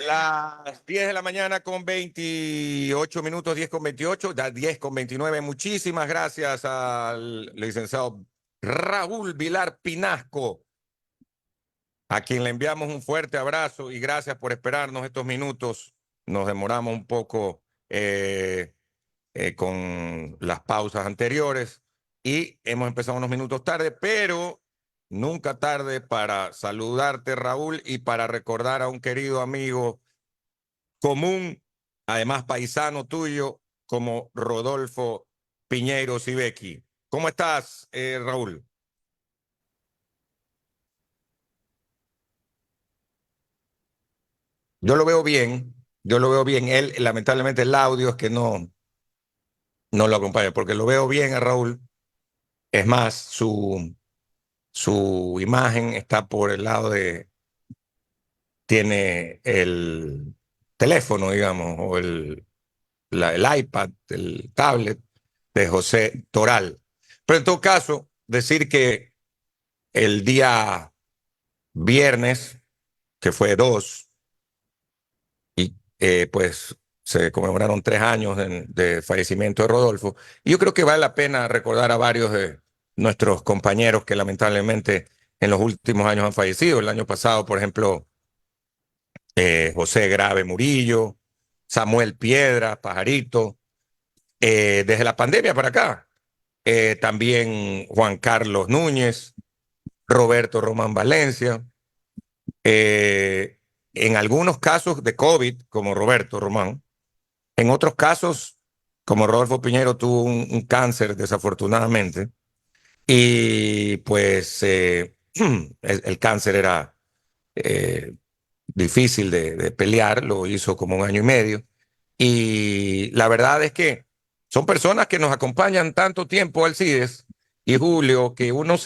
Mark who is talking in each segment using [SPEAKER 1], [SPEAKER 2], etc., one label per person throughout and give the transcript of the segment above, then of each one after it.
[SPEAKER 1] Las 10 de la mañana con 28 minutos, 10 con 28, 10 con 29. Muchísimas gracias al licenciado Raúl Vilar Pinasco, a quien le enviamos un fuerte abrazo y gracias por esperarnos estos minutos. Nos demoramos un poco con las pausas anteriores y hemos empezado unos minutos tarde, pero nunca tarde para saludarte, Raúl, y para recordar a un querido amigo común, además paisano tuyo, como Rodolfo Piñeiro Sibeki. ¿Cómo estás, Raúl? Yo lo veo bien, yo lo veo bien. Él, lamentablemente, el audio es que no lo acompaña, porque lo veo bien a Raúl. Es más, su imagen está por el lado tiene el teléfono, digamos, o el iPad, el tablet de José Toral. Pero en todo caso, decir que el día viernes, que fue 2, y pues se conmemoraron 3 años de fallecimiento de Rodolfo. Y yo creo que vale la pena recordar a varios de nuestros compañeros que lamentablemente en los últimos años han fallecido. El año pasado, por ejemplo, José Grave Murillo, Samuel Piedra, Pajarito, desde la pandemia para acá. También Juan Carlos Núñez, Roberto Román Valencia, en algunos casos de COVID, como Roberto Román, en otros casos, como Rodolfo Piñero tuvo un cáncer desafortunadamente, y pues el cáncer era difícil de pelear, lo hizo como 1 año y medio, y la verdad es que son personas que nos acompañan tanto tiempo, Alcides y Julio, que uno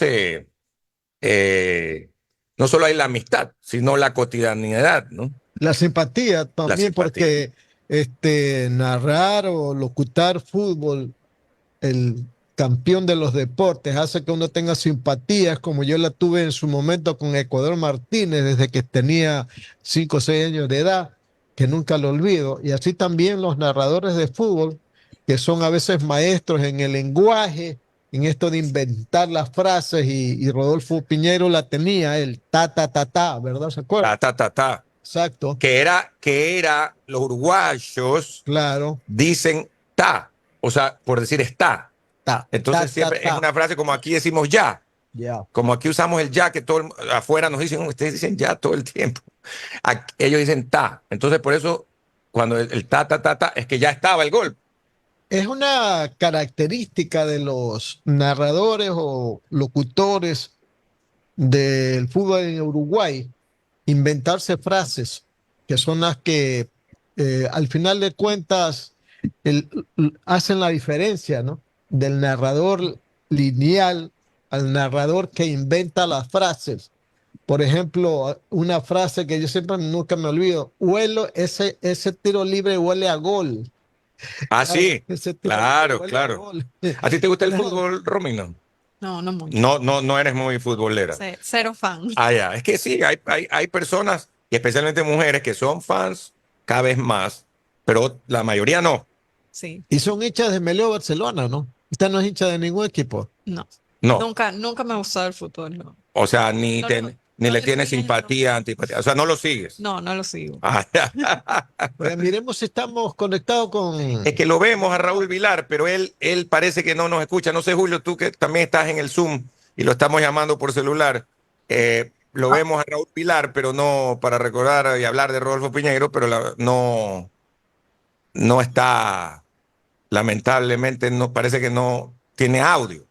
[SPEAKER 1] eh, no solo hay la amistad, sino la cotidianidad, ¿no?
[SPEAKER 2] La simpatía
[SPEAKER 1] La
[SPEAKER 2] también,
[SPEAKER 1] simpatía.
[SPEAKER 2] porque narrar o locutar fútbol, el campeón de los deportes, hace que uno tenga simpatías, como yo la tuve en su momento con Ecuador Martínez, desde que tenía 5 o 6 años de edad, que nunca lo olvido. Y así también los narradores de fútbol, que son a veces maestros en el lenguaje, en esto de inventar las frases, y Rodolfo Piñero la tenía, el ta, ¿verdad? ¿Se acuerda?
[SPEAKER 1] Ta, ta, ta, ta.
[SPEAKER 2] Exacto,
[SPEAKER 1] Que era, los uruguayos
[SPEAKER 2] claro.
[SPEAKER 1] dicen ta, o sea, por decir está. Entonces siempre es
[SPEAKER 2] Ta.
[SPEAKER 1] una frase como aquí decimos ya,
[SPEAKER 2] Ya.
[SPEAKER 1] como aquí usamos el ya, que afuera nos dicen, ustedes dicen ya todo el tiempo. Ellos dicen ta. Entonces por eso cuando el ta, ta, ta, ta, es que ya estaba el gol.
[SPEAKER 2] Es una característica de los narradores o locutores del fútbol en Uruguay, inventarse frases que son las que al final de cuentas hacen la diferencia, ¿no? Del narrador lineal al narrador que inventa las frases. Por ejemplo, una frase que yo siempre nunca me olvido, ese tiro libre huele a gol.
[SPEAKER 1] Ah,
[SPEAKER 2] Claro,
[SPEAKER 1] sí,
[SPEAKER 2] ese tiro libre
[SPEAKER 1] claro,
[SPEAKER 2] huele a
[SPEAKER 1] claro.
[SPEAKER 2] gol.
[SPEAKER 1] ¿A ti te gusta el
[SPEAKER 2] Claro.
[SPEAKER 1] fútbol, Romino?
[SPEAKER 3] No, no mucho.
[SPEAKER 1] No, no, no eres muy futbolera.
[SPEAKER 3] Cero fan.
[SPEAKER 1] Ah, ya. Es que sí, hay personas, y especialmente mujeres, que son fans cada vez más, pero la mayoría no.
[SPEAKER 3] Sí,
[SPEAKER 2] Y son hinchas de Meleo Barcelona, ¿no? Esta no es hincha de ningún equipo.
[SPEAKER 3] no.
[SPEAKER 1] No.
[SPEAKER 3] Nunca me ha gustado el fútbol, no.
[SPEAKER 1] O sea,
[SPEAKER 3] No,
[SPEAKER 1] ni
[SPEAKER 3] no
[SPEAKER 1] le
[SPEAKER 3] le
[SPEAKER 1] tienes
[SPEAKER 3] sigues el
[SPEAKER 1] simpatía, antipatía. O sea, no lo sigues.
[SPEAKER 3] No lo sigo.
[SPEAKER 1] Ah, ya.
[SPEAKER 2] Pues miremos si estamos conectados
[SPEAKER 1] Es que lo vemos a Raúl
[SPEAKER 2] con...
[SPEAKER 1] Vilar, pero él parece que no nos escucha. No sé, Julio, tú que también estás en el Zoom y lo estamos llamando por celular. Lo
[SPEAKER 2] Ah,
[SPEAKER 1] vemos a Raúl Vilar, pero no para recordar y hablar de Rodolfo Piñeiro, pero no está, lamentablemente, no parece que no tiene audio.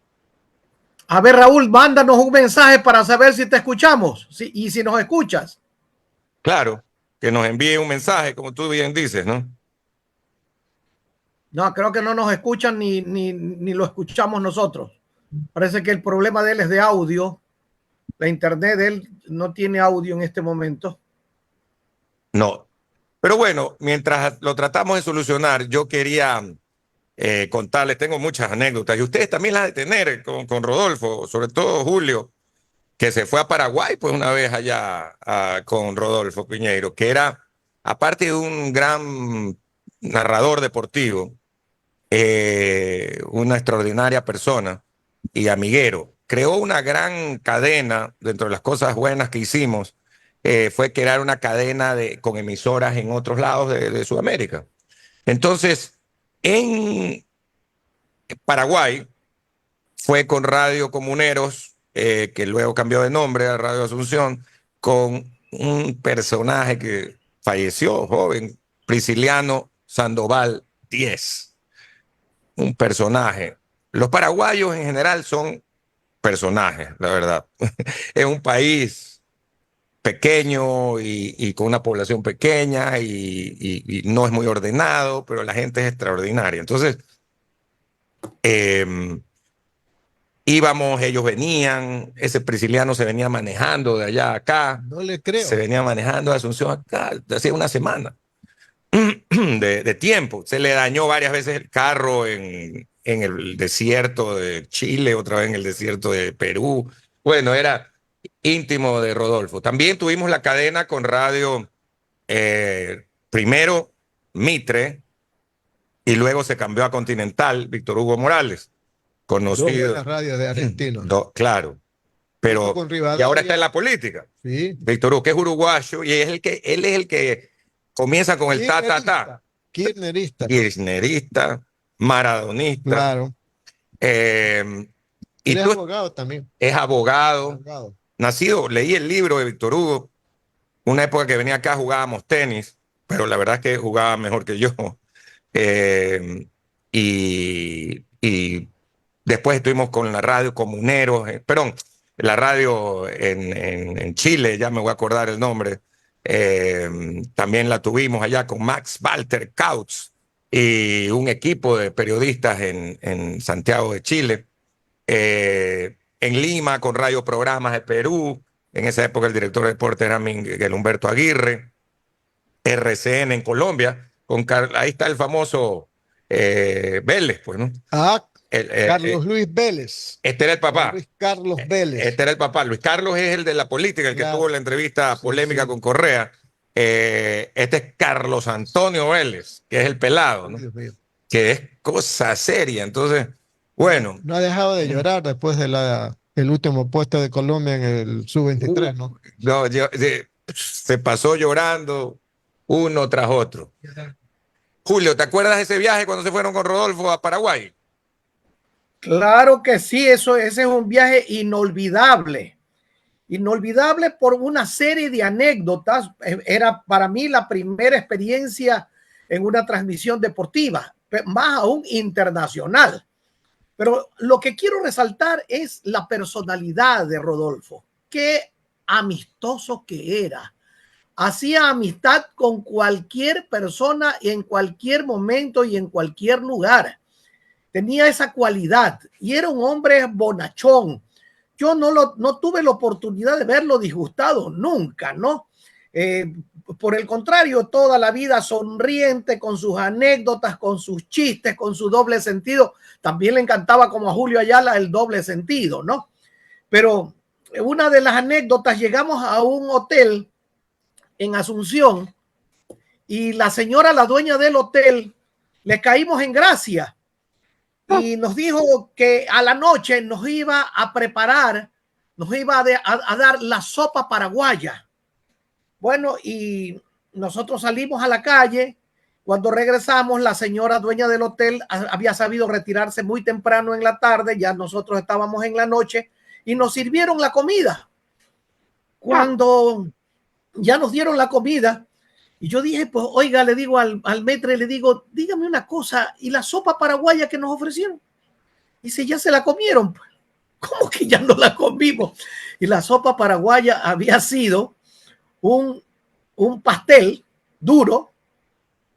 [SPEAKER 4] A ver, Raúl, mándanos un mensaje para saber si te escuchamos y si nos escuchas.
[SPEAKER 1] Claro, que nos envíe un mensaje, como tú bien dices, ¿no?
[SPEAKER 4] No, creo que no nos escuchan ni lo escuchamos nosotros. Parece que el problema de él es de audio. La internet de él no tiene audio en este momento.
[SPEAKER 1] No. Pero bueno, mientras lo tratamos de solucionar, yo quería contarles, tengo muchas anécdotas y ustedes también las de tener con Rodolfo, sobre todo Julio, que se fue a Paraguay pues una vez allá con Rodolfo Piñeiro, que era aparte de un gran narrador deportivo, una extraordinaria persona y amiguero, creó una gran cadena. Dentro de las cosas buenas que hicimos, fue crear una cadena con emisoras en otros lados de Sudamérica. Entonces, en Paraguay fue con Radio Comuneros, que luego cambió de nombre a Radio Asunción, con un personaje que falleció joven, Prisciliano Sandoval 10, un personaje. Los paraguayos en general son personajes, la verdad. Es un país pequeño y con una población pequeña y no es muy ordenado, pero la gente es extraordinaria. Entonces, íbamos, ellos venían, ese Prisciliano se venía manejando de allá a acá,
[SPEAKER 2] No le creo.
[SPEAKER 1] se venía manejando de Asunción acá, hacía una semana de tiempo. Se le dañó varias veces el carro en el desierto de Chile, otra vez en el desierto de Perú. Bueno, era íntimo de Rodolfo. También tuvimos la cadena con radio, primero Mitre, y luego se cambió a Continental, Víctor Hugo Morales,
[SPEAKER 2] Dos
[SPEAKER 1] conocido.
[SPEAKER 2] buenas radios de argentinos.
[SPEAKER 1] Claro, pero
[SPEAKER 2] Con
[SPEAKER 1] y
[SPEAKER 2] Rivadavia.
[SPEAKER 1] ahora está en la política.
[SPEAKER 2] Sí.
[SPEAKER 1] Víctor Hugo, que es uruguayo, y él es el que comienza con el ta.
[SPEAKER 2] Kirchnerista.
[SPEAKER 1] Kirchnerista, maradonista.
[SPEAKER 2] Claro.
[SPEAKER 1] Y
[SPEAKER 2] Él es
[SPEAKER 1] tú
[SPEAKER 2] abogado también.
[SPEAKER 1] es abogado,
[SPEAKER 2] Abogado.
[SPEAKER 1] nacido, leí el libro de Víctor Hugo, una época que venía acá jugábamos tenis, pero la verdad es que jugaba mejor que yo. Y después estuvimos con la radio Comuneros, perdón, la radio en Chile, ya me voy a acordar el nombre. También la tuvimos allá con Max Walter Kautz y un equipo de periodistas en Santiago de Chile. En Lima con Radio Programas de Perú. En esa época el director de deporte era Miguel Humberto Aguirre. RCN en Colombia. Ahí está el famoso Vélez, pues, ¿no?
[SPEAKER 2] Carlos Luis Vélez.
[SPEAKER 1] Este era el papá.
[SPEAKER 2] Luis Carlos Vélez.
[SPEAKER 1] Este era el papá. Luis Carlos es el de la política, el que
[SPEAKER 2] Claro.
[SPEAKER 1] tuvo la entrevista polémica
[SPEAKER 2] sí.
[SPEAKER 1] con Correa. Este es Carlos Antonio Vélez, que es el pelado, ¿no?
[SPEAKER 2] Dios mío.
[SPEAKER 1] Que es cosa seria. Entonces, bueno.
[SPEAKER 2] No ha dejado de llorar después de el último puesto de Colombia en el sub-23, ¿no?
[SPEAKER 1] No, se pasó llorando uno tras otro. Julio, ¿te acuerdas de ese viaje cuando se fueron con Rodolfo a Paraguay?
[SPEAKER 4] Claro que sí, ese es un viaje inolvidable. Inolvidable por una serie de anécdotas. Era para mí la primera experiencia en una transmisión deportiva, más aún internacional. Pero lo que quiero resaltar es la personalidad de Rodolfo. Qué amistoso que era. Hacía amistad con cualquier persona en cualquier momento y en cualquier lugar. Tenía esa cualidad y era un hombre bonachón. Yo no tuve la oportunidad de verlo disgustado nunca, ¿no? Por el contrario, toda la vida sonriente, con sus anécdotas, con sus chistes, con su doble sentido. También le encantaba, como a Julio Ayala, el doble sentido, ¿no? Pero una de las anécdotas, llegamos a un hotel en Asunción y la señora, la dueña del hotel, le caímos en gracia y nos dijo que a la noche nos iba a preparar, nos iba a dar la sopa paraguaya. Bueno, y nosotros salimos a la calle. Cuando regresamos, la señora dueña del hotel había sabido retirarse muy temprano en la tarde, ya nosotros estábamos en la noche y nos sirvieron la comida. Cuando ya nos dieron la comida, y yo dije, pues, oiga, le digo al maître, le digo, dígame una cosa, ¿y la sopa paraguaya que nos ofrecieron? Dice, ya se la comieron. ¿Cómo que ya no la comimos? Y la sopa paraguaya había sido un pastel duro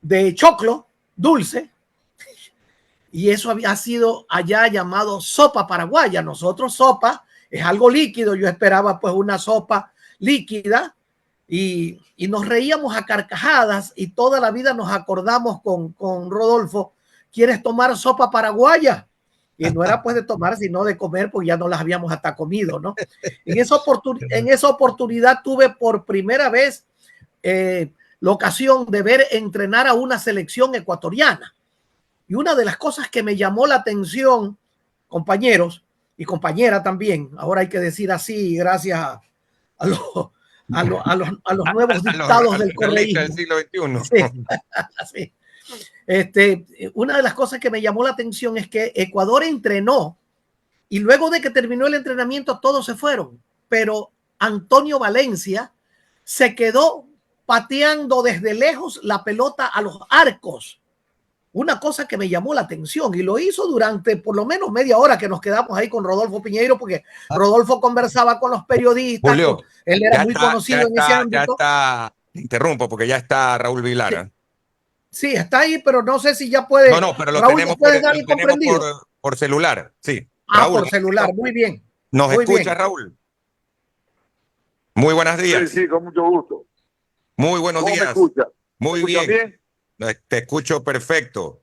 [SPEAKER 4] de choclo dulce, y eso había sido allá llamado sopa paraguaya. Nosotros sopa es algo líquido, yo esperaba pues una sopa líquida, y nos reíamos a carcajadas y toda la vida nos acordamos con Rodolfo, ¿quieres tomar sopa paraguaya? Y no era pues de tomar, sino de comer, porque ya no las habíamos hasta comido, En esa oportunidad tuve por primera vez la ocasión de ver entrenar a una selección ecuatoriana. Y una de las cosas que me llamó la atención, compañeros y compañera también, ahora hay que decir así, gracias a los, a los nuevos dictados del correísmo.
[SPEAKER 1] Del siglo XXI.
[SPEAKER 4] Sí, sí. Una de las cosas que me llamó la atención es que Ecuador entrenó y luego de que terminó el entrenamiento todos se fueron, pero Antonio Valencia se quedó pateando desde lejos la pelota a los arcos. Una cosa que me llamó la atención y lo hizo durante por lo menos media hora que nos quedamos ahí con Rodolfo Piñeiro, porque Rodolfo conversaba con los periodistas.
[SPEAKER 1] Julio,
[SPEAKER 4] él era muy conocido en ese ámbito.
[SPEAKER 1] Ya está, interrumpo porque ya está Raúl Vilar.
[SPEAKER 4] Sí, está ahí, pero no sé si ya puede.
[SPEAKER 1] No, pero lo
[SPEAKER 4] Raúl,
[SPEAKER 1] tenemos, por celular. Sí.
[SPEAKER 4] Raúl, por celular, muy bien.
[SPEAKER 1] ¿Nos
[SPEAKER 4] muy
[SPEAKER 1] escucha,
[SPEAKER 4] bien.
[SPEAKER 1] Raúl? Muy buenos días.
[SPEAKER 5] Sí, con mucho gusto.
[SPEAKER 1] Muy buenos días.
[SPEAKER 5] ¿Cómo me escucha?
[SPEAKER 1] Muy bien. Te escucho perfecto.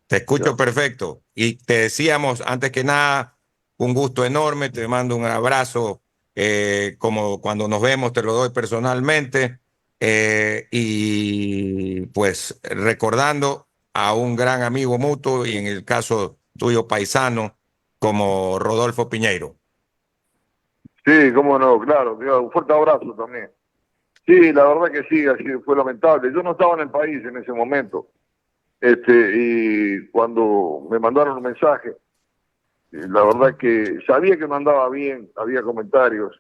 [SPEAKER 1] Perfecto. Y te decíamos, antes que nada, un gusto enorme. Te mando un abrazo. Como cuando nos vemos, te lo doy personalmente. Y pues recordando a un gran amigo mutuo y en el caso tuyo paisano como Rodolfo Piñeiro.
[SPEAKER 5] Sí, cómo no, claro, un fuerte abrazo también. Sí, la verdad que sí, así fue lamentable. Yo no estaba en el país en ese momento. Y cuando me mandaron un mensaje, la verdad que sabía que no andaba bien, había comentarios.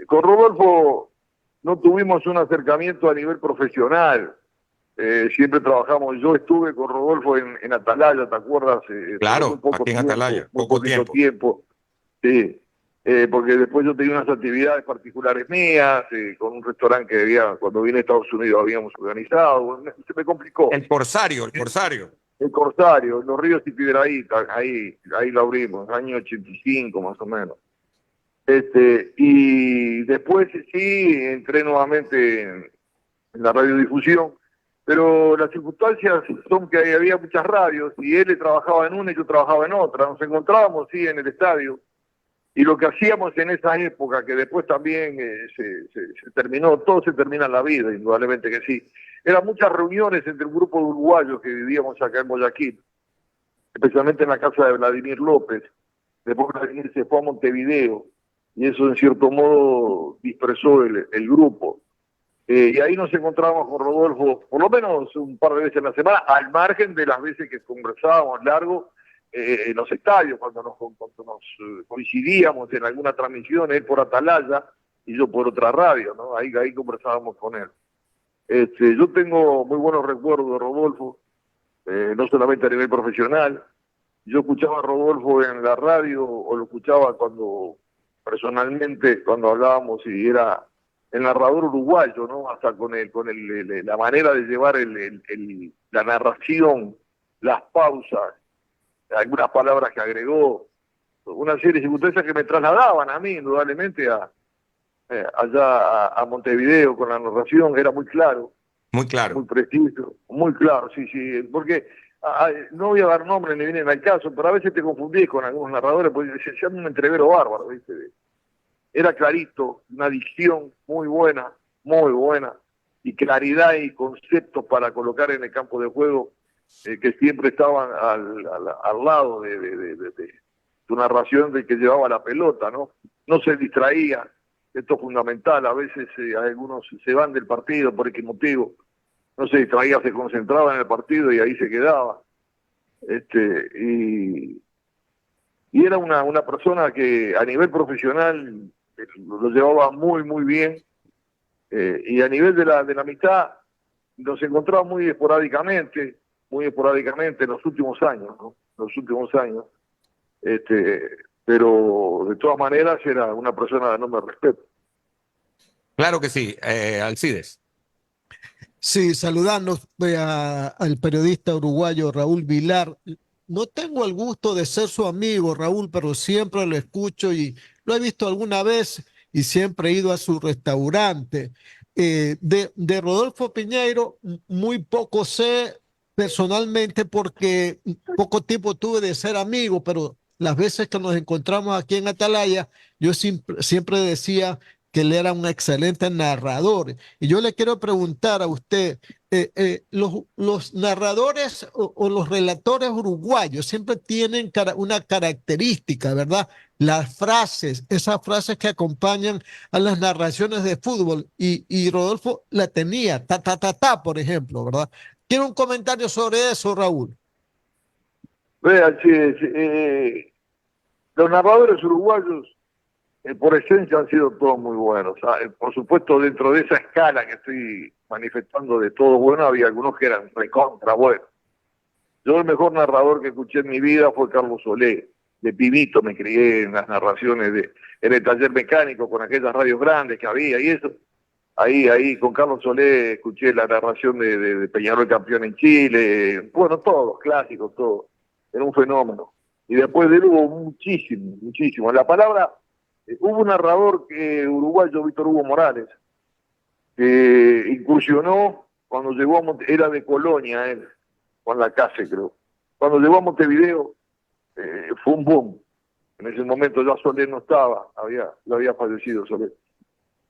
[SPEAKER 5] Con Rodolfo no tuvimos un acercamiento a nivel profesional. Siempre trabajamos, yo estuve con Rodolfo en Atalaya, ¿te acuerdas?
[SPEAKER 1] Claro, aquí en Atalaya,
[SPEAKER 5] poco tiempo. Sí. Porque después yo tenía unas actividades particulares mías, con un restaurante que cuando vine a Estados Unidos habíamos organizado, se me complicó.
[SPEAKER 1] El Corsario.
[SPEAKER 5] El Corsario, Los Ríos y Piedrahíta, ahí lo abrimos, año 85 más o menos. Y después sí, entré nuevamente en la radiodifusión, pero las circunstancias son que había muchas radios y él trabajaba en una y yo trabajaba en otra, nos encontrábamos sí en el estadio. Y lo que hacíamos en esa época, que después también se terminó, todo se termina en la vida, indudablemente que sí. Eran muchas reuniones entre un grupo de uruguayos que vivíamos acá en Guayaquil, especialmente en la casa de Vladimir López. Después Vladimir se fue a Montevideo y eso en cierto modo dispersó el grupo. Y ahí nos encontrábamos con Rodolfo por lo menos un par de veces en la semana, al margen de las veces que conversábamos largo en los estadios, cuando nos coincidíamos en alguna transmisión, él por Atalaya y yo por otra radio, ¿no? Ahí conversábamos con él. Yo tengo muy buenos recuerdos de Rodolfo, no solamente a nivel profesional. Yo escuchaba a Rodolfo en la radio o lo escuchaba personalmente cuando hablábamos y era el narrador uruguayo, ¿no? Hasta con la manera de llevar la narración, las pausas, algunas palabras que agregó, una serie de circunstancias que me trasladaban a mí, indudablemente, allá a Montevideo con la narración. Era muy claro.
[SPEAKER 1] Muy claro.
[SPEAKER 5] Muy preciso, muy claro, sí, porque no voy a dar nombres ni vienen al caso, pero a veces te confundís con algunos narradores, porque se llama un entrevero bárbaro, ¿viste? Era clarito, una dicción muy buena, y claridad y conceptos para colocar en el campo de juego, que siempre estaban al lado de tu narración de que llevaba la pelota, ¿no? No se distraía, esto es fundamental. A veces algunos se van del partido por X motivo, no se distraía, se concentraba en el partido y ahí se quedaba. Y era una persona que a nivel profesional lo llevaba muy bien, y a nivel de la amistad nos encontraba muy esporádicamente en los últimos años, ¿no? Pero de todas maneras era una persona de enorme respeto.
[SPEAKER 1] Claro que sí, Alcides.
[SPEAKER 2] Sí, saludando al periodista uruguayo Raúl Vilar. No tengo el gusto de ser su amigo, Raúl, pero siempre lo escucho y lo he visto alguna vez y siempre he ido a su restaurante. De Rodolfo Piñeiro, muy poco sé personalmente porque poco tiempo tuve de ser amigo, pero las veces que nos encontramos aquí en Atalaya, yo siempre decía que él era un excelente narrador. Y yo le quiero preguntar a usted, los narradores o los relatores uruguayos siempre tienen una característica, ¿verdad? Las frases, esas frases que acompañan a las narraciones de fútbol. Y Rodolfo la tenía, ta, ta, ta, ta, por ejemplo, ¿verdad? Quiero un comentario sobre eso, Raúl.
[SPEAKER 5] Vean, sí, los narradores uruguayos por esencia han sido todos muy buenos. Por supuesto, dentro de esa escala que estoy manifestando de todo bueno, había algunos que eran recontra buenos. Yo el mejor narrador que escuché en mi vida fue Carlos Solé. De pibito me crié en las narraciones en el taller mecánico con aquellas radios grandes que había y eso. Ahí con Carlos Solé escuché la narración de Peñarol campeón en Chile. Bueno, todos, clásicos, todos. Era un fenómeno. Y después de él hubo muchísimo. La palabra... Hubo un narrador uruguayo, Víctor Hugo Morales, que incursionó cuando llegó a era de Colonia, él, Juan Lacase, creo. Cuando llegó a Montevideo, fue un boom. En ese momento ya Soler no estaba, ya había fallecido Soler.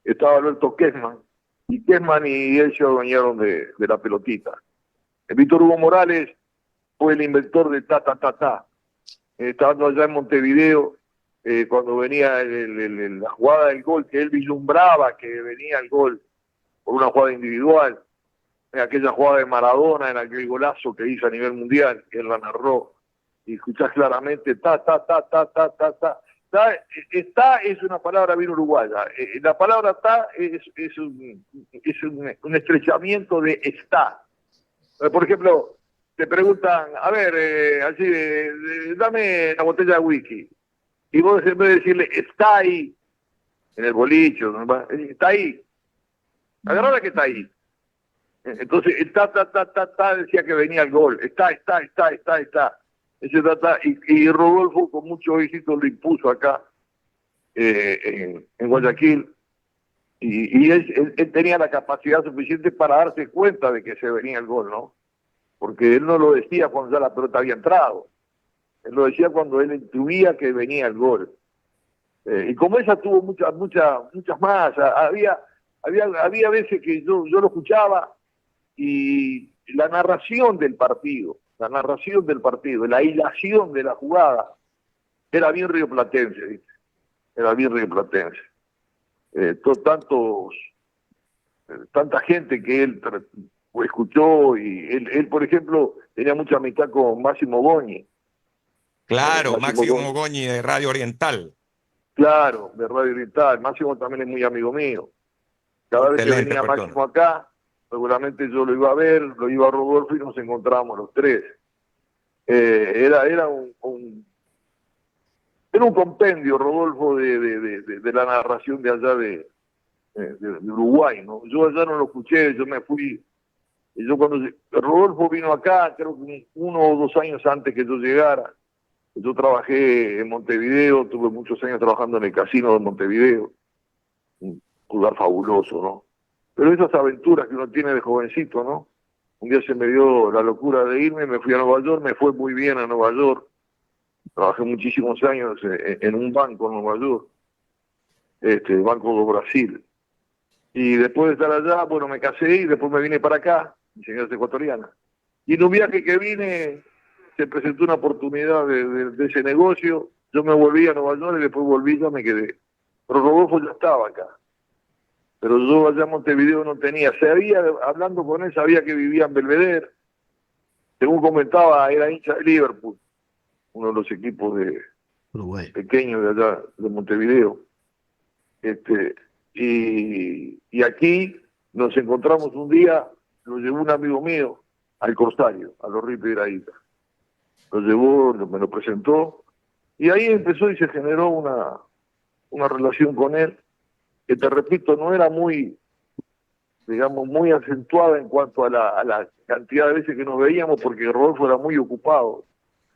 [SPEAKER 5] Estaba Alberto Kessman, y Kessman y él se adueñaron de la pelotita. Víctor Hugo Morales fue el inventor de ta, ta, ta, ta. Estando allá en Montevideo, cuando venía la jugada del gol, que él vislumbraba que venía el gol por una jugada individual, en aquella jugada de Maradona, en aquel golazo que hizo a nivel mundial, que él la narró, y escuchás claramente, ta, ta, ta, ta, ta, ta, ta. Ta es una palabra bien uruguaya. La palabra ta es un estrechamiento de está. Por ejemplo, te preguntan, a ver, así, dame la botella de whisky. Y vos en vez de decirle, está ahí, en el bolicho, está ahí. Agarrá que está ahí. Entonces, ta, decía que venía el gol. Está. Ese ta. Y Rodolfo con mucho éxito lo impuso acá, en Guayaquil. Y él tenía la capacidad suficiente para darse cuenta de que se venía el gol, ¿no? Porque él no lo decía cuando ya la pelota había entrado. Él lo decía cuando él intuía que venía el gol. Y como esa tuvo muchas más. Había veces que yo lo escuchaba y la narración del partido, la hilación de la jugada, era bien rioplatense, ¿viste? Era bien rioplatense. Tanta gente que él escuchó, y él, por ejemplo, tenía mucha amistad con Máximo Goñi.
[SPEAKER 1] Claro, Máximo Goñi de Radio Oriental.
[SPEAKER 5] Claro, de Radio Oriental. Máximo también es muy amigo mío. Cada vez que venía Máximo acá, seguramente yo lo iba a ver, lo iba a Rodolfo y nos encontrábamos los tres. Era un compendio, Rodolfo, de la narración de allá de Uruguay, ¿no? Yo allá no lo escuché, yo me fui. Y yo cuando Rodolfo vino acá, creo que 1 o 2 años antes que yo llegara. Yo trabajé en Montevideo, tuve muchos años trabajando en el casino de Montevideo, un lugar fabuloso, ¿no? Pero esas aventuras que uno tiene de jovencito, ¿no? Un día se me dio la locura de irme, me fui a Nueva York, me fue muy bien a Nueva York, trabajé muchísimos años en un banco en Nueva York, el Banco do Brasil, y después de estar allá, bueno, me casé y después me vine para acá, mi señora ecuatoriana, y en un viaje que vine se presentó una oportunidad de ese negocio, yo me volví a Nueva York y después volví, ya me quedé. Pero Rodolfo ya estaba acá. Pero yo allá en Montevideo no tenía. Hablando con él, sabía que vivía en Belvedere. Según comentaba, era hincha de Liverpool, uno de los equipos pequeños de allá, de Montevideo. Y aquí nos encontramos un día, lo llevó un amigo mío al Corsario, a los Ríos Piedrahíta. Lo llevó, me lo presentó, y ahí empezó y se generó una relación con él, que te repito, no era muy, digamos, muy acentuada en cuanto a la cantidad de veces que nos veíamos, porque Rodolfo era muy ocupado.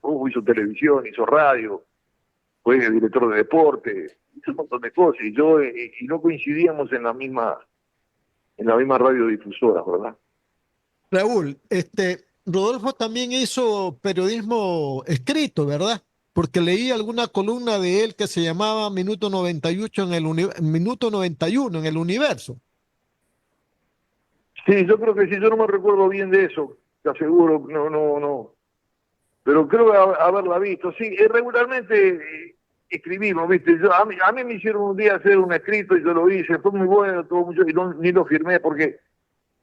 [SPEAKER 5] Rodolfo hizo televisión, hizo radio, fue director de deporte, hizo un montón de cosas, y yo y no coincidíamos en la misma radiodifusora, ¿verdad?
[SPEAKER 2] Raúl, Rodolfo también hizo periodismo escrito, ¿verdad? porque leí alguna columna de él que se llamaba Minuto 98 en el Minuto 91 en el Universo.
[SPEAKER 5] Sí, yo creo que sí, yo no me recuerdo bien de eso, te aseguro, no. Pero creo haberla visto. Sí, regularmente escribimos, ¿viste? A mí me hicieron un día hacer un escrito y yo lo hice, fue muy bueno, tuvo mucho, y ni lo firmé porque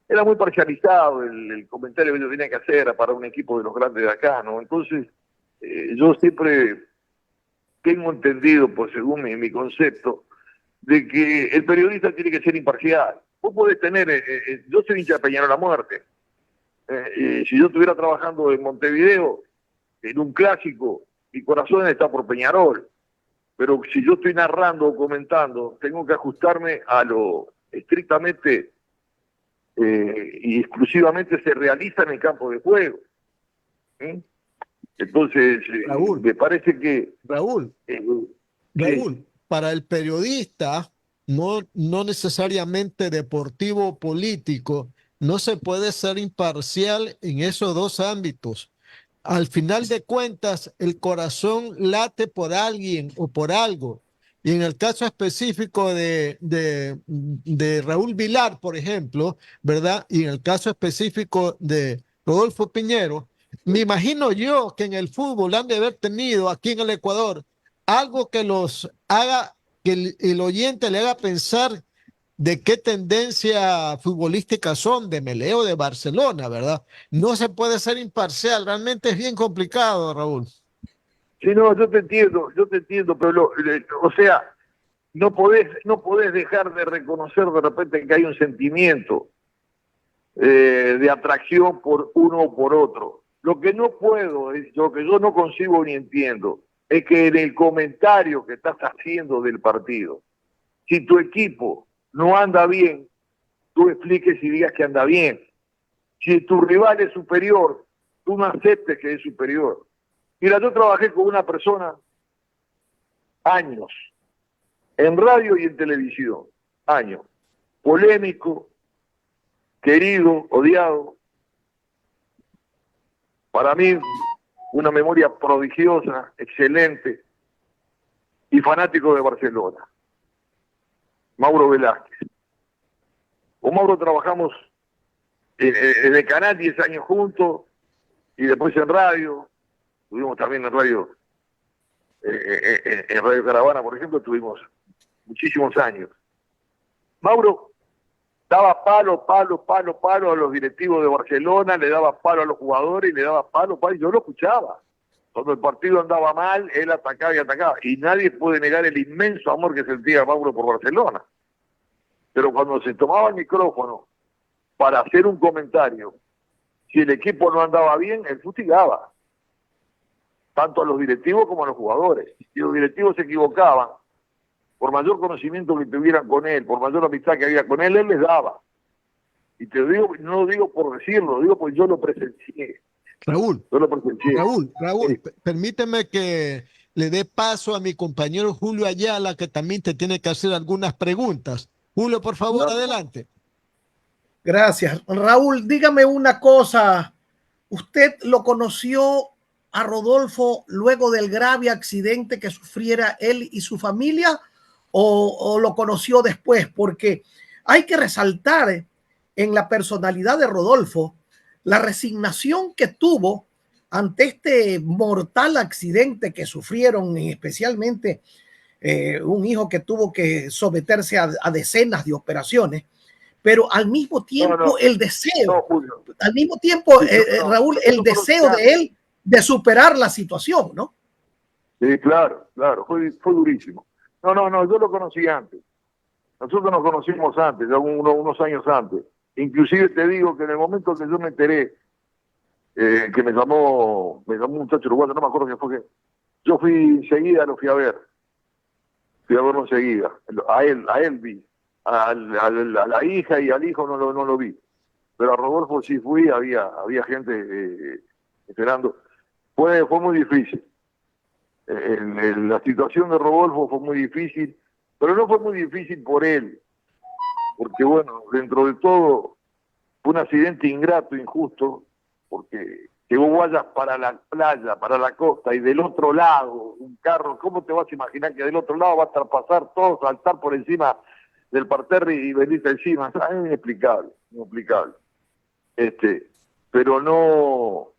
[SPEAKER 5] era muy parcializado el comentario que yo tenía que hacer para un equipo de los grandes de acá, ¿no? Entonces, yo siempre tengo entendido, pues según mi concepto, de que el periodista tiene que ser imparcial. Vos podés tener, yo soy hincha de Peñarol a muerte. Si yo estuviera trabajando en Montevideo, en un clásico, mi corazón está por Peñarol. Pero si yo estoy narrando o comentando, tengo que ajustarme a lo estrictamente y exclusivamente se realiza en el campo de juego. Entonces,
[SPEAKER 2] Raúl,
[SPEAKER 5] me parece que...
[SPEAKER 2] Raúl, para el periodista, no necesariamente deportivo o político, no se puede ser imparcial en esos dos ámbitos. Al final de cuentas, el corazón late por alguien o por algo. Y en el caso específico de Raúl Vilar, por ejemplo, ¿verdad? Y en el caso específico de Rodolfo Piñero, me imagino yo que en el fútbol han de haber tenido aquí en el Ecuador algo que los haga, que el oyente le haga pensar de qué tendencia futbolística son, de Melé o de Barcelona, ¿verdad? No se puede ser imparcial, realmente es bien complicado, Raúl.
[SPEAKER 5] Sí, no, yo te entiendo, pero o sea, no podés dejar de reconocer de repente que hay un sentimiento de atracción por uno o por otro. Lo que no puedo, lo que yo no concibo ni entiendo, es que en el comentario que estás haciendo del partido, si tu equipo no anda bien, tú expliques y digas que anda bien. Si tu rival es superior, tú no aceptes que es superior. Mira, yo trabajé con una persona años, en radio y en televisión, años, polémico, querido, odiado. Para mí, una memoria prodigiosa, excelente, y fanático de Barcelona, Mauro Velázquez. Con Mauro trabajamos en el canal 10 años juntos, y después en radio, estuvimos también en radio Caravana, por ejemplo, tuvimos muchísimos años. Mauro daba palo a los directivos de Barcelona, le daba palo a los jugadores, y le daba palo, y yo lo escuchaba. Cuando el partido andaba mal, él atacaba y atacaba. Y nadie puede negar el inmenso amor que sentía Mauro por Barcelona. Pero cuando se tomaba el micrófono para hacer un comentario, si el equipo no andaba bien, él fustigaba. Tanto a los directivos como a los jugadores. Si los directivos se equivocaban, por mayor conocimiento que tuvieran con él, por mayor amistad que había con él les daba. Y te digo, no lo digo por decirlo, lo digo porque yo lo presencié.
[SPEAKER 2] Raúl,
[SPEAKER 5] Yo lo presencié.
[SPEAKER 2] Raúl, permíteme que le dé paso a mi compañero Julio Ayala, que también te tiene que hacer algunas preguntas. Julio, por favor, adelante.
[SPEAKER 4] Gracias. Raúl, dígame una cosa. ¿Usted lo conoció a Rodolfo luego del grave accidente que sufriera él y su familia o lo conoció después? Porque hay que resaltar en la personalidad de Rodolfo la resignación que tuvo ante este mortal accidente que sufrieron, especialmente un hijo que tuvo que someterse a decenas de operaciones, pero al mismo tiempo el deseo, al mismo tiempo, Raúl, el deseo de él de superar la situación, ¿no?
[SPEAKER 5] Sí, claro, fue durísimo. No, yo lo conocí antes. Nosotros nos conocimos antes, unos años antes. Inclusive te digo que en el momento que yo me enteré que me llamó un muchacho uruguayo, no me acuerdo quién fue, que yo fui enseguida, lo fui a verlo enseguida. A él vi. A la hija y al hijo no lo vi. Pero a Rodolfo sí fui, había gente esperando. Fue muy difícil. La situación de Rodolfo fue muy difícil, pero no fue muy difícil por él. Porque bueno, dentro de todo, fue un accidente ingrato, injusto, porque que vos vayas para la playa, para la costa, y del otro lado, un carro, ¿cómo te vas a imaginar que del otro lado va a estar pasar todo, saltar por encima del parterre y venirte encima? Es inexplicable, inexplicable. Pero no,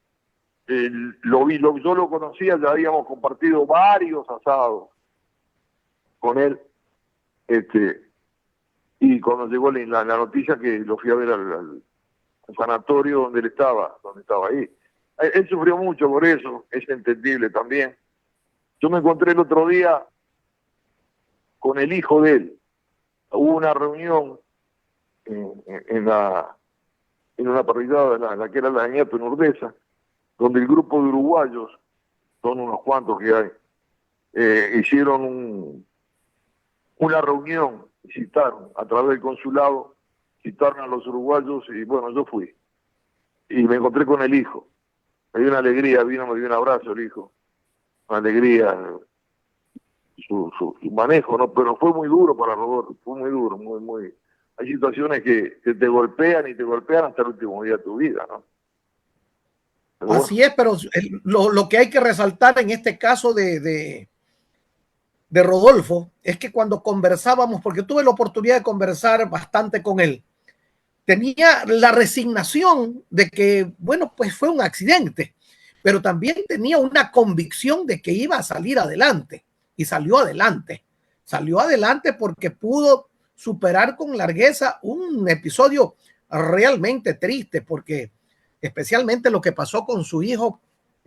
[SPEAKER 5] yo lo conocía, ya habíamos compartido varios asados con él, y cuando llegó la noticia que lo fui a ver al sanatorio donde él estaba ahí. Él sufrió mucho por eso, es entendible también. Yo me encontré el otro día con el hijo de él. Hubo una reunión en una parrillada, en la que era la Ñato en Urdesa, donde el grupo de uruguayos, son unos cuantos que hay, hicieron una reunión, citaron a través del consulado, citaron a los uruguayos y bueno, yo fui. Y me encontré con el hijo. Me dio una alegría, me dio un abrazo el hijo. Una alegría, su manejo, ¿no? Pero fue muy duro para Rodolfo, fue muy duro, muy. Hay situaciones que te golpean y te golpean hasta el último día de tu vida, ¿no? Pero
[SPEAKER 4] así es, pero lo que hay que resaltar en este caso de Rodolfo es que cuando conversábamos, porque tuve la oportunidad de conversar bastante con él, tenía la resignación de que, bueno, pues fue un accidente, pero también tenía una convicción de que iba a salir adelante y salió adelante. Salió adelante porque pudo superar con largueza un episodio realmente triste, porque especialmente lo que pasó con su hijo,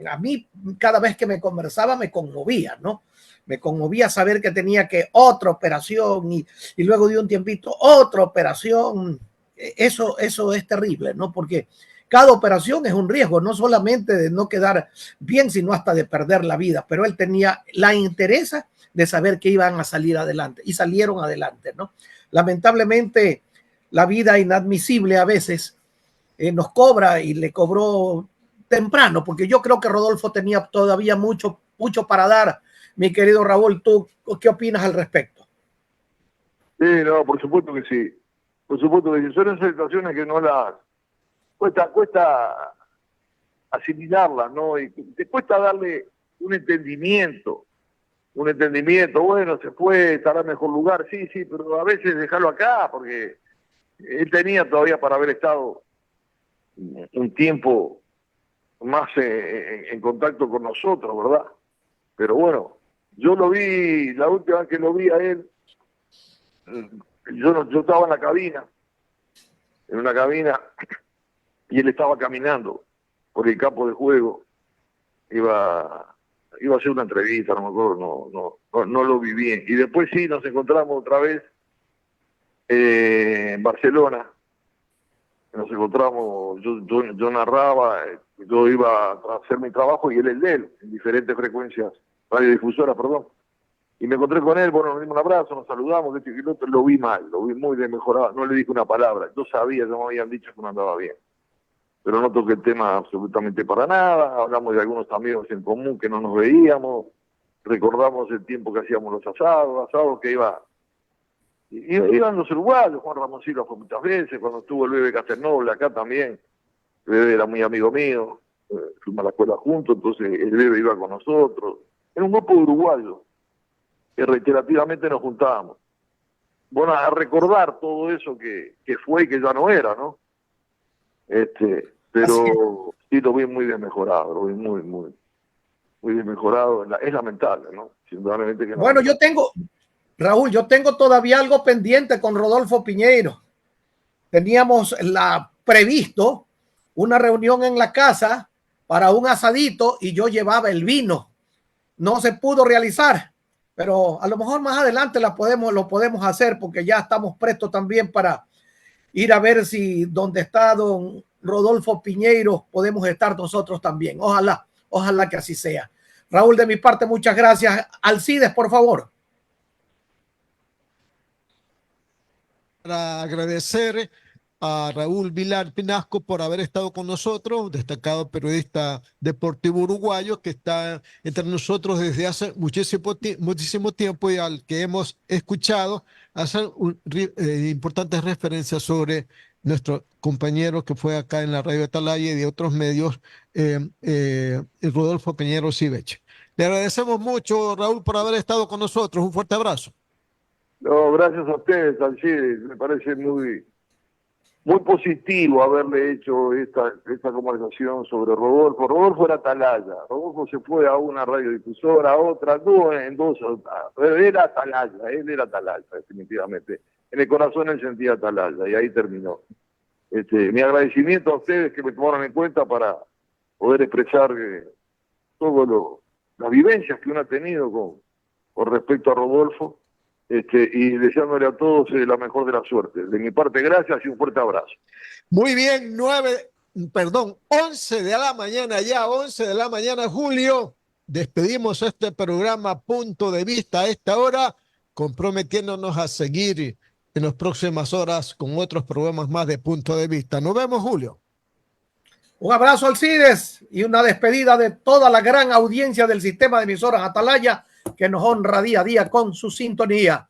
[SPEAKER 4] a mí cada vez que me conversaba me conmovía, ¿no? Me conmovía saber que tenía que otra operación y luego de un tiempito otra operación. Eso es terrible, ¿no? Porque cada operación es un riesgo, no solamente de no quedar bien, sino hasta de perder la vida. Pero él tenía la interés de saber que iban a salir adelante y salieron adelante, ¿no? Lamentablemente, la vida inadmisible a veces nos cobra y le cobró temprano, porque yo creo que Rodolfo tenía todavía mucho para dar. Mi querido Raúl, ¿tú qué opinas al respecto?
[SPEAKER 5] Sí, no, por supuesto que sí. Por supuesto que sí. Son esas situaciones que no las... Cuesta asimilarlas, ¿no? Y te cuesta darle un entendimiento. Bueno, se fue, estará en mejor lugar, sí, pero a veces dejarlo acá, porque él tenía todavía para haber estado un tiempo más en contacto con nosotros, ¿verdad? Pero bueno, yo lo vi, la última vez que lo vi a él, yo estaba en una cabina, y él estaba caminando por el campo de juego, iba a hacer una entrevista, no me acuerdo, no lo vi bien. Y después sí, nos encontramos otra vez en Barcelona, nos encontramos, yo narraba, yo iba a hacer mi trabajo y él el de él, en diferentes frecuencias, radiodifusoras, perdón. Y me encontré con él, bueno, nos dimos un abrazo, nos saludamos, y el otro lo vi mal, lo vi muy desmejorado, no le dije una palabra, yo sabía, ya me habían dicho que no andaba bien. Pero no toqué el tema absolutamente para nada, hablamos de algunos amigos en común que no nos veíamos, recordamos el tiempo que hacíamos los asados que iban los uruguayos, Juan Ramón Silva fue muchas veces, cuando estuvo el Bebe Castelnoble acá también, el Bebe era muy amigo mío, fuimos a la escuela juntos, entonces el Bebe iba con nosotros, era un grupo de uruguayos que reiterativamente nos juntábamos. Bueno, a recordar todo eso que fue y que ya no era, ¿no? Pero sí lo vi muy desmejorado, lo vi muy desmejorado. Es lamentable, ¿no? Indudablemente que no.
[SPEAKER 4] Bueno, Raúl, yo tengo todavía algo pendiente con Rodolfo Piñeiro. Teníamos previsto una reunión en la casa para un asadito y yo llevaba el vino. No se pudo realizar, pero a lo mejor más adelante lo podemos hacer, porque ya estamos prestos también para ir a ver si donde está don Rodolfo Piñeiro podemos estar nosotros también. Ojalá que así sea. Raúl, de mi parte, muchas gracias. Alcides, por favor.
[SPEAKER 2] Para agradecer a Raúl Vilar Pinasco por haber estado con nosotros, destacado periodista deportivo uruguayo que está entre nosotros desde hace muchísimo tiempo y al que hemos escuchado hacer importantes referencias sobre nuestro compañero que fue acá en la Radio Atalaya y de otros medios, Rodolfo Peñero Sivech. Le agradecemos mucho, Raúl, por haber estado con nosotros. Un fuerte abrazo.
[SPEAKER 5] No, gracias a ustedes, Alcides. Me parece muy positivo haberle hecho esta conversación sobre Rodolfo. Rodolfo era Atalaya. Rodolfo se fue a una radiodifusora, a otra, en dos. Era Atalaya, él era Atalaya, definitivamente. En el corazón él sentía Atalaya y ahí terminó. Mi agradecimiento a ustedes que me tomaron en cuenta para poder expresar todas las vivencias que uno ha tenido con respecto a Rodolfo. Y deseándole a todos la mejor de la suerte. De mi parte, gracias y un fuerte abrazo.
[SPEAKER 2] Muy bien, 11 de la mañana ya, 11 de la mañana, Julio. Despedimos este programa Punto de Vista a esta hora, comprometiéndonos a seguir en las próximas horas con otros programas más de Punto de Vista. Nos vemos, Julio.
[SPEAKER 4] Un abrazo, Alcides, y una despedida de toda la gran audiencia del sistema de emisoras Atalaya, que nos honra día a día con su sintonía.